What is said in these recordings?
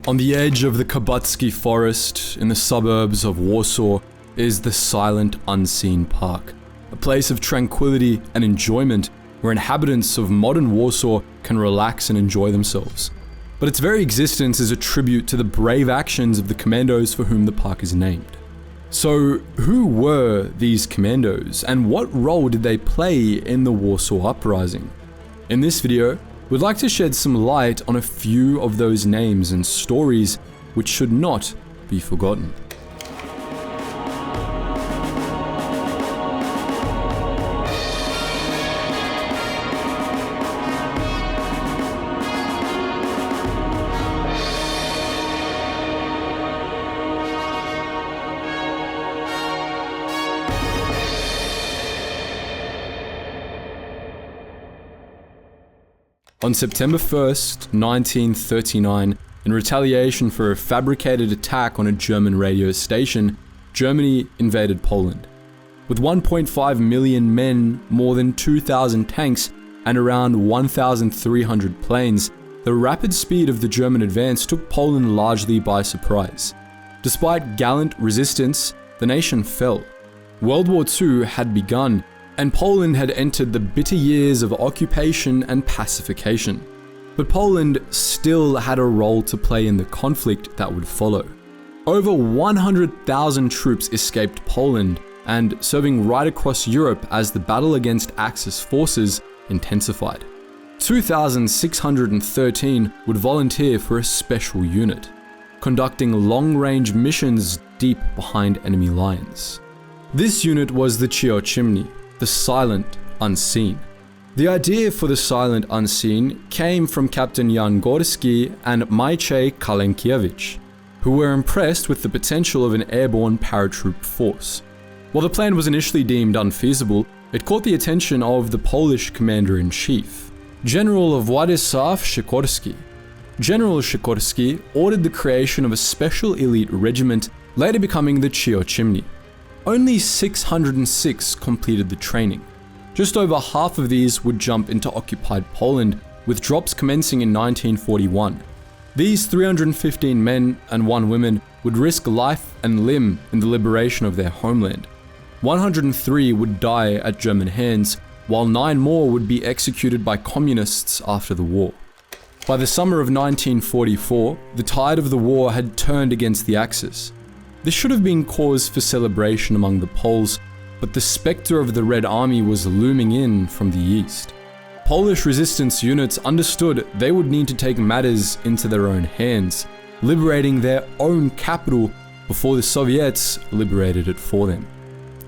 On the edge of the Kabutsky Forest, in the suburbs of Warsaw, is the Silent Unseen Park, a place of tranquility and enjoyment where inhabitants of modern Warsaw can relax and enjoy themselves. But its very existence is a tribute to the brave actions of the commandos for whom the park is named. So, who were these commandos, and what role did they play in the Warsaw Uprising? In this video, we'd like to shed some light on a few of those names and stories which should not be forgotten. On September 1st, 1939, in retaliation for a fabricated attack on a German radio station, Germany invaded Poland. With 1.5 million men, more than 2,000 tanks, and around 1,300 planes, the rapid speed of the German advance took Poland largely by surprise. Despite gallant resistance, the nation fell. World War II had begun, and Poland had entered the bitter years of occupation and pacification. But Poland still had a role to play in the conflict that would follow. Over 100,000 troops escaped Poland, and serving right across Europe as the battle against Axis forces intensified. 2,613 would volunteer for a special unit, conducting long-range missions deep behind enemy lines. This unit was the Cichociemni, the Silent Unseen. The idea for the Silent Unseen came from Captain Jan Gorski and Maciej Kalenkiewicz, who were impressed with the potential of an airborne paratroop force. While the plan was initially deemed unfeasible, it caught the attention of the Polish commander-in-chief, General Władysław Sikorski. General Sikorski ordered the creation of a special elite regiment, later becoming the Cichociemni. Only 606 completed the training. Just over half of these would jump into occupied Poland, with drops commencing in 1941. These 315 men and 1 woman would risk life and limb in the liberation of their homeland. 103 would die at German hands, while 9 more would be executed by communists after the war. By the summer of 1944, the tide of the war had turned against the Axis. This should have been cause for celebration among the Poles, but the spectre of the Red Army was looming in from the east. Polish resistance units understood they would need to take matters into their own hands, liberating their own capital before the Soviets liberated it for them.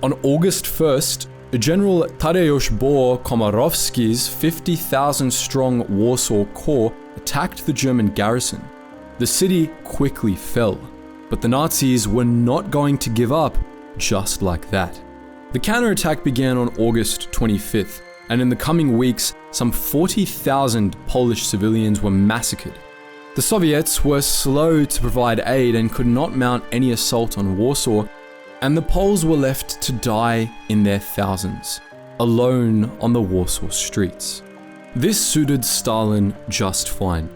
On August 1st, General Tadeusz Komorowski's 50,000-strong Warsaw Corps attacked the German garrison. The city quickly fell. But the Nazis were not going to give up just like that. The counterattack began on August 25th, and in the coming weeks, some 40,000 Polish civilians were massacred. The Soviets were slow to provide aid and could not mount any assault on Warsaw, and the Poles were left to die in their thousands, alone on the Warsaw streets. This suited Stalin just fine.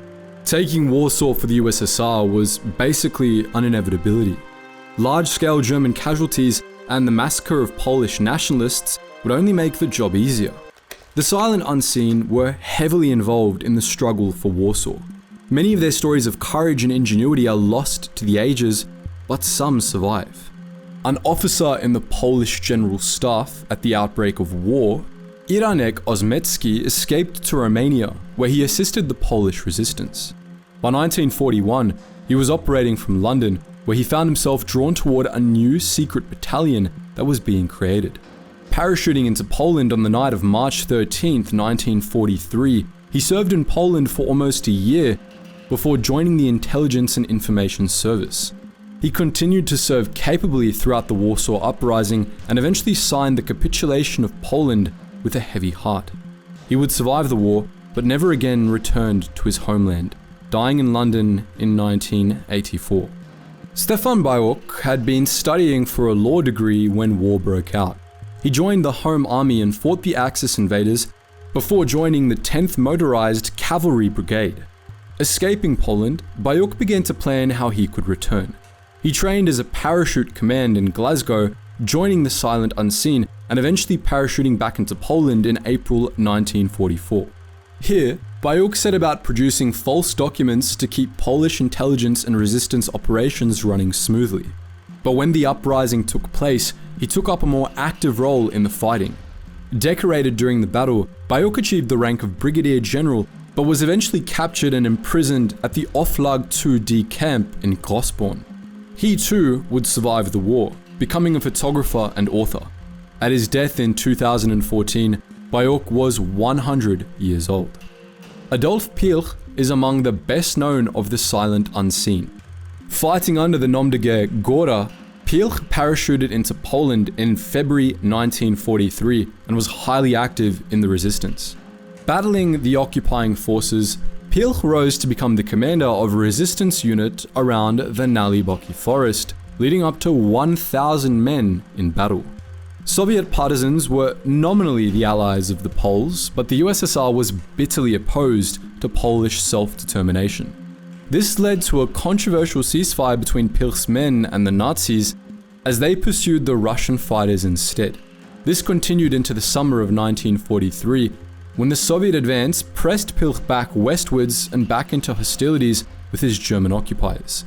Taking Warsaw for the USSR was basically an inevitability. Large-scale German casualties and the massacre of Polish nationalists would only make the job easier. The Silent Unseen were heavily involved in the struggle for Warsaw. Many of their stories of courage and ingenuity are lost to the ages, but some survive. An officer in the Polish General Staff at the outbreak of war, Iranek Ozmecki, escaped to Romania, where he assisted the Polish resistance. By 1941, he was operating from London, where he found himself drawn toward a new secret battalion that was being created. Parachuting into Poland on the night of March 13, 1943, he served in Poland for almost a year before joining the Intelligence and Information Service. He continued to serve capably throughout the Warsaw Uprising and eventually signed the capitulation of Poland with a heavy heart. He would survive the war, but never again returned to his homeland, dying in London in 1984. Stefan Bajok had been studying for a law degree when war broke out. He joined the Home Army and fought the Axis invaders before joining the 10th Motorized Cavalry Brigade. Escaping Poland, Bajok began to plan how he could return. He trained as a parachute command in Glasgow, joining the Silent Unseen, and eventually parachuting back into Poland in April 1944. Here, Bajok set about producing false documents to keep Polish intelligence and resistance operations running smoothly. But when the uprising took place, he took up a more active role in the fighting. Decorated during the battle, Bajok achieved the rank of Brigadier General, but was eventually captured and imprisoned at the Oflag 2D camp in Grossborn. He too would survive the war, becoming a photographer and author. At his death in 2014, Bajok was 100 years old. Adolf Pilch is among the best known of the Silent Unseen. Fighting under the nom de guerre Gora, Pilch parachuted into Poland in February 1943 and was highly active in the resistance. Battling the occupying forces, Pilch rose to become the commander of a resistance unit around the Naliboki forest, leading up to 1,000 men in battle. Soviet partisans were nominally the allies of the Poles, but the USSR was bitterly opposed to Polish self-determination. This led to a controversial ceasefire between Pilch's men and the Nazis as they pursued the Russian fighters instead. This continued into the summer of 1943, when the Soviet advance pressed Pilch back westwards and back into hostilities with his German occupiers.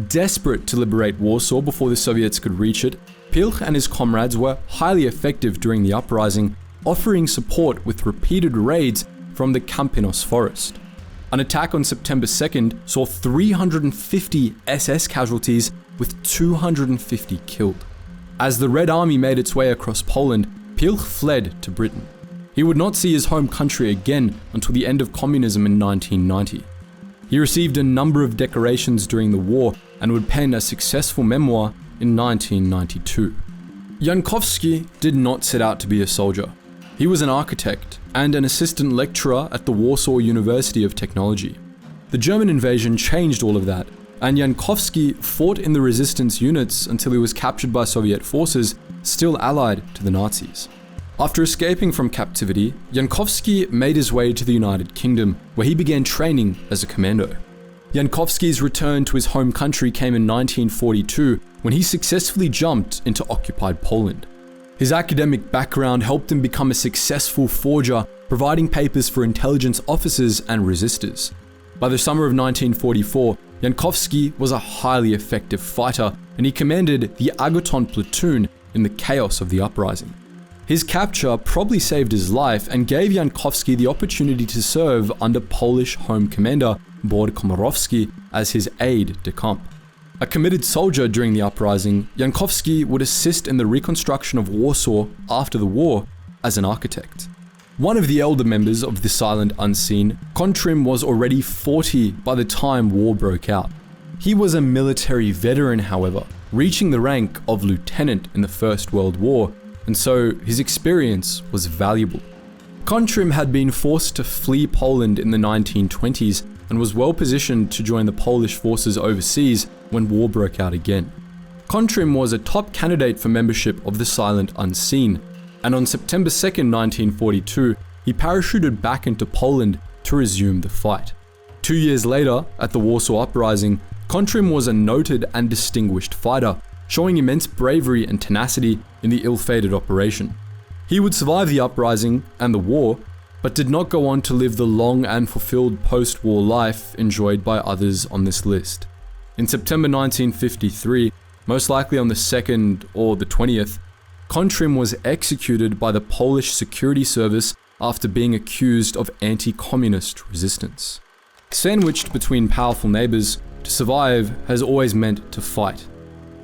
Desperate to liberate Warsaw before the Soviets could reach it, Pilch and his comrades were highly effective during the uprising, offering support with repeated raids from the Kampinos forest. An attack on September 2nd saw 350 SS casualties with 250 killed. As the Red Army made its way across Poland, Pilch fled to Britain. He would not see his home country again until the end of communism in 1990. He received a number of decorations during the war and would pen a successful memoir in 1992. Jankowski did not set out to be a soldier. He was an architect and an assistant lecturer at the Warsaw University of Technology. The German invasion changed all of that, and Jankowski fought in the resistance units until he was captured by Soviet forces, still allied to the Nazis. After escaping from captivity, Jankowski made his way to the United Kingdom, where he began training as a commando. Jankowski's return to his home country came in 1942, when he successfully jumped into occupied Poland. His academic background helped him become a successful forger, providing papers for intelligence officers and resistors. By the summer of 1944, Jankowski was a highly effective fighter, and he commanded the Agoton platoon in the chaos of the uprising. His capture probably saved his life and gave Jankowski the opportunity to serve under Polish Home Commander Bor Komorowski as his aide-de-camp. A committed soldier during the uprising, Jankowski would assist in the reconstruction of Warsaw after the war as an architect. One of the elder members of the Silent Unseen, Kontrim was already 40 by the time war broke out. He was a military veteran, however, reaching the rank of lieutenant in the First World War, and so his experience was valuable. Kontrim had been forced to flee Poland in the 1920s and was well positioned to join the Polish forces overseas when war broke out again. Kontrim was a top candidate for membership of the Silent Unseen, and on September 2nd, 1942, he parachuted back into Poland to resume the fight. 2 years later, at the Warsaw Uprising, Kontrim was a noted and distinguished fighter, showing immense bravery and tenacity in the ill-fated operation. He would survive the uprising and the war, but did not go on to live the long and fulfilled post-war life enjoyed by others on this list. In September 1953, most likely on the 2nd or the 20th, Kontrim was executed by the Polish security service after being accused of anti-communist resistance. Sandwiched between powerful neighbors, to survive has always meant to fight.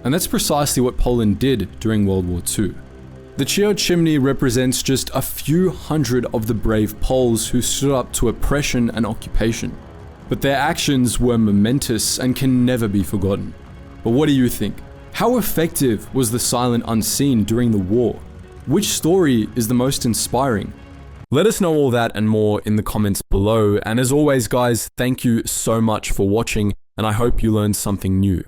And that's precisely what Poland did during World War II. The Cichociemni represents just a few hundred of the brave Poles who stood up to oppression and occupation. But their actions were momentous and can never be forgotten. But what do you think? How effective was the Silent Unseen during the war? Which story is the most inspiring? Let us know all that and more in the comments below. And as always, guys, thank you so much for watching, and I hope you learned something new.